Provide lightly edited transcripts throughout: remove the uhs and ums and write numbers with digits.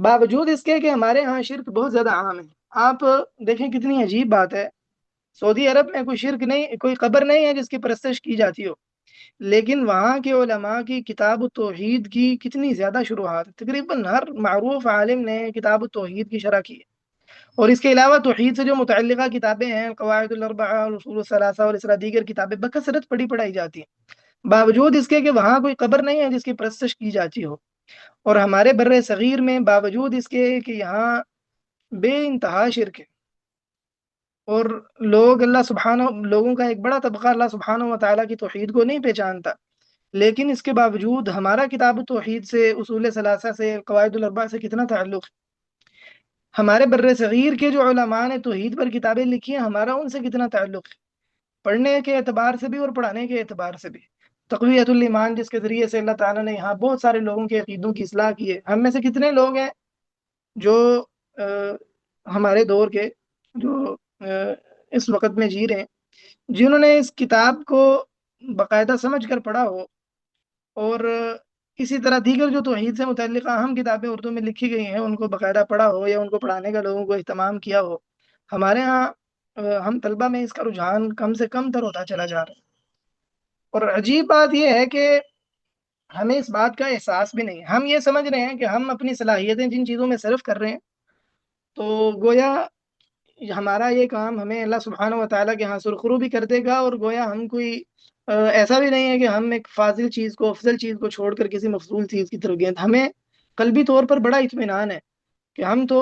باوجود اس کے کہ ہمارے ہاں شرک بہت زیادہ عام ہے۔ آپ دیکھیں کتنی عجیب بات ہے، سعودی عرب میں کوئی شرک نہیں، کوئی قبر نہیں ہے جس کی پرستش کی جاتی ہو، لیکن وہاں کے علماء کی کتاب التوحید کی کتنی زیادہ شروحات ہیں۔ تقریباً ہر معروف عالم نے کتاب التوحید کی شرح کی ہے، اور اس کے علاوہ توحید سے جو متعلقہ کتابیں ہیں، قواعد الاربعہ اور اصول الثلاثہ اور اس طرح دیگر کتابیں بکثرت پڑھائی جاتی ہیں، باوجود اس کے کہ وہاں کوئی قبر نہیں ہے جس کی پرستش کی جاتی ہو۔ اور ہمارے بر صغیر میں باوجود اس کے کہ یہاں بے انتہا شرک ہے، اور لوگوں کا ایک بڑا طبقہ اللہ سبحانہ و تعالیٰ کی توحید کو نہیں پہچانتا، لیکن اس کے باوجود ہمارا کتاب التوحید سے، اصول ثلاثہ سے، قواعد الاربعہ سے کتنا تعلق ہے۔ ہمارے بر صغیر کے جو علماء نے توحید پر کتابیں لکھی ہیں، ہمارا ان سے کتنا تعلق ہے، پڑھنے کے اعتبار سے بھی اور پڑھانے کے اعتبار سے بھی۔ تقویۃ الایمان جس کے ذریعے سے اللہ تعالیٰ نے یہاں بہت سارے لوگوں کے عقیدوں کی اصلاح کی ہے، ہم میں سے کتنے لوگ ہیں جو آ، ہمارے دور کے جو اس وقت میں جی رہے ہیں، جنہوں نے اس کتاب کو باقاعدہ سمجھ کر پڑھا ہو، اور اسی طرح دیگر جو توحید سے متعلقہ اہم کتابیں اردو میں لکھی گئی ہیں ان کو باقاعدہ پڑھا ہو، یا ان کو پڑھانے کا لوگوں کو اہتمام کیا ہو۔ ہمارے ہاں ہم طلبہ میں اس کا رجحان کم سے کم تر ہوتا چلا جا رہا ہے، اور عجیب بات یہ ہے کہ ہمیں اس بات کا احساس بھی نہیں ہے۔ ہم یہ سمجھ رہے ہیں کہ ہم اپنی صلاحیتیں جن چیزوں میں صرف کر رہے ہیں، تو گویا ہمارا یہ کام ہمیں اللہ سبحانہ و تعالیٰ کے ہاں سرخرو بھی کر دے گا، اور گویا ہم کوئی ایسا بھی نہیں ہے کہ ہم ایک فاضل چیز کو، افضل چیز کو چھوڑ کر کسی مفضول چیز کی طرف گئے۔ ہمیں قلبی طور پر بڑا اطمینان ہے کہ ہم تو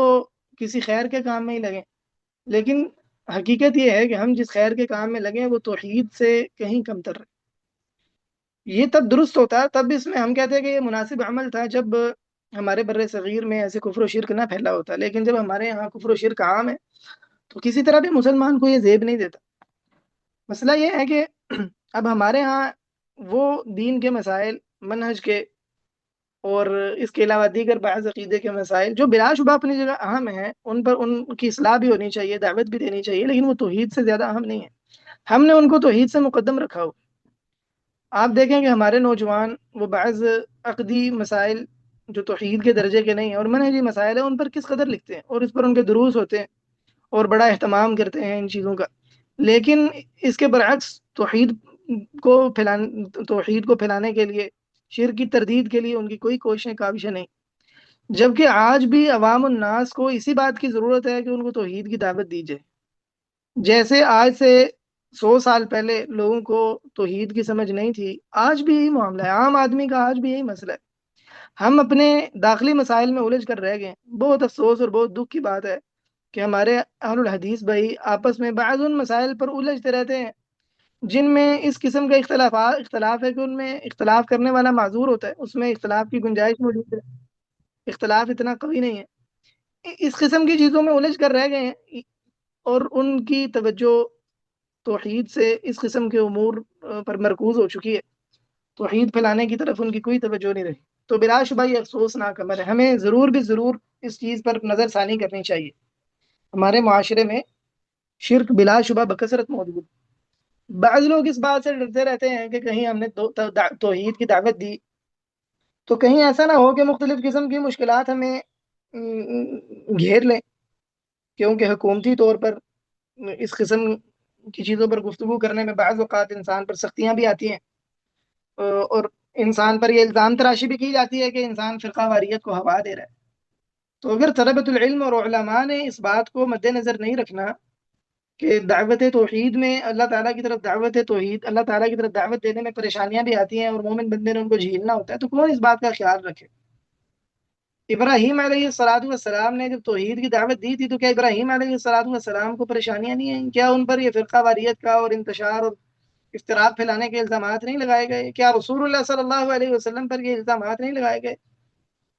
کسی خیر کے کام میں ہی لگیں، لیکن حقیقت یہ ہے کہ ہم جس خیر کے کام میں لگیں وہ توحید سے کہیں کم تر ہے۔ یہ تب درست ہوتا ہے، تب اس میں ہم کہتے ہیں کہ یہ مناسب عمل تھا جب ہمارے بر صغیر میں ایسے کفر و شرک نہ پھیلا ہوتا، لیکن جب ہمارے یہاں کفر و شرک عام ہے تو کسی طرح بھی مسلمان کو یہ زیب نہیں دیتا۔ مسئلہ یہ ہے کہ اب ہمارے ہاں وہ دین کے مسائل، منہج کے، اور اس کے علاوہ دیگر بعض عقیدے کے مسائل جو بلا شبہ اپنی جگہ اہم ہیں، ان پر ان کی اصلاح بھی ہونی چاہیے، دعوت بھی دینی چاہیے، لیکن وہ توحید سے زیادہ اہم نہیں ہے، ہم نے ان کو توحید سے مقدم رکھا ہو۔ آپ دیکھیں کہ ہمارے نوجوان وہ بعض عقدی مسائل جو توحید کے درجے کے نہیں ہیں اور منہجی مسائل ہیں، ان پر کس قدر لکھتے ہیں، اور اس پر ان کے دروس ہوتے ہیں اور بڑا اہتمام کرتے ہیں ان چیزوں کا، لیکن اس کے برعکس توحید کو پھیلانے کے لیے، شرک کی تردید کے لیے ان کی کوئی کوششیں کاوشیں نہیں، جبکہ آج بھی عوام الناس کو اسی بات کی ضرورت ہے کہ ان کو توحید کی دعوت دی جائے۔ جیسے آج سے 100 سال پہلے لوگوں کو توحید کی سمجھ نہیں تھی، آج بھی یہی معاملہ ہے، عام آدمی کا آج بھی یہی مسئلہ ہے۔ ہم اپنے داخلی مسائل میں الجھ کر رہ گئے۔ بہت افسوس اور بہت دکھ کی بات ہے کہ ہمارے اہل الحدیث بھائی آپس میں بعض ان مسائل پر الجھتے رہتے ہیں جن میں اس قسم کا اختلاف ہے کہ ان میں اختلاف کرنے والا معذور ہوتا ہے، اس میں اختلاف کی گنجائش موجود ہے، اختلاف اتنا قوی نہیں ہے۔ اس قسم کی چیزوں میں الجھ کر رہ گئے ہیں، اور ان کی توجہ توحید سے اس قسم کے امور پر مرکوز ہو چکی ہے، توحید پھیلانے کی طرف ان کی کوئی توجہ نہیں رہی۔ تو بلا شبہ یہ افسوسناک امر ہے، ہمیں ضرور بھی ضرور اس چیز پر نظر ثانی کرنی چاہیے۔ ہمارے معاشرے میں شرک بلا شبہ بکثرت موجود، بعض لوگ اس بات سے ڈرتے رہتے ہیں کہ کہیں ہم نے توحید کی دعوت دی تو کہیں ایسا نہ ہو کہ مختلف قسم کی مشکلات ہمیں گھیر لیں، کیونکہ حکومتی طور پر اس قسم کی چیزوں پر گفتگو کرنے میں بعض اوقات انسان پر سختیاں بھی آتی ہیں، اور انسان پر یہ الزام تراشی بھی کی جاتی ہے کہ انسان فرقہ واریت کو ہوا دے رہا ہے۔ تو اگر طلبۃ العلم اور علماء نے اس بات کو مد نظر نہیں رکھنا کہ دعوت توحید میں اللہ تعالیٰ کی طرف دعوت توحید، اللہ تعالیٰ کی طرف دعوت دینے میں پریشانیاں بھی آتی ہیں اور مومن بندے نے ان کو جھیلنا ہوتا ہے، تو کون اس بات کا خیال رکھے؟ ابراہیم علیہ الصلوۃ والسلام نے جب توحید کی دعوت دی تھی تو کیا ابراہیم علیہ الصلوۃ والسلام کو پریشانیاں نہیں ہیں؟ کیا ان پر یہ فرقہ واریت کا اور انتشار اور اختلاف پھیلانے کے الزامات نہیں لگائے گئے؟ کیا رسول اللہ صلی اللہ علیہ وسلم پر یہ الزامات نہیں لگائے گئے؟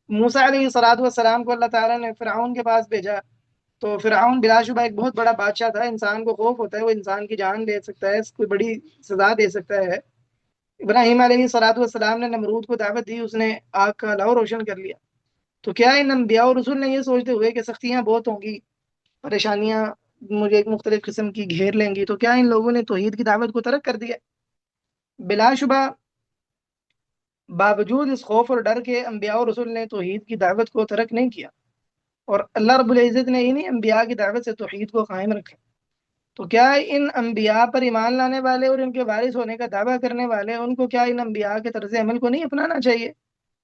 موسیٰ علیہ الصلوۃ والسلام کو اللہ تعالیٰ نے فرعون کے پاس بھیجا، تو فرعون بلا شبہ ایک بہت بڑا بادشاہ تھا، انسان کو خوف ہوتا ہے وہ انسان کی جان لے سکتا ہے، کوئی بڑی سزا دے سکتا ہے۔ ابراہیم علیہ الصلوۃ والسلام نے نمرود کو دعوت دی، اس نے آگ کا لہو روشن کر لیا۔ تو کیا ان انبیاء اور رسول نے یہ سوچتے ہوئے کہ سختیاں بہت ہوں گی، پریشانیاں مجھے ایک مختلف قسم کی گھیر لیں گی، تو کیا ان لوگوں نے توحید کی دعوت کو ترک کر دیا؟ بلا شبہ باوجود اس خوف اور ڈر کے انبیاء اور رسول نے توحید کی دعوت کو ترک نہیں کیا، اور اللہ رب العزت نے انہیں انبیاء کی دعوت سے توحید کو قائم رکھا۔ تو کیا ان انبیاء پر ایمان لانے والے اور ان کے وارث ہونے کا دعویٰ کرنے والے، ان کو کیا ان انبیاء کے طرز عمل کو نہیں اپنانا چاہیے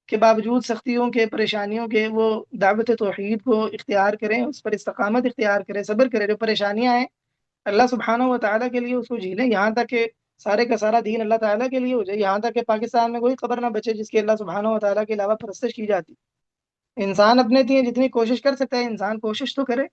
کہ باوجود سختیوں کے، پریشانیوں کے، وہ دعوت توحید کو اختیار کریں، اس پر استقامت اختیار کریں، صبر کریں، جو پریشانیاں ہیں اللہ سبحانہ و تعالیٰ کے لیے اس کو جھیلیں، یہاں تک کہ سارے کا سارا دین اللہ تعالیٰ کے لیے ہو جائے، یہاں تک کہ پاکستان میں کوئی قبر نہ بچے جس کے اللہ سبحانہ و تعالیٰ کے علاوہ پرستش کی جاتی۔ انسان اپنے لیے جتنی کوشش کر سکتا ہے انسان کوشش تو کرے۔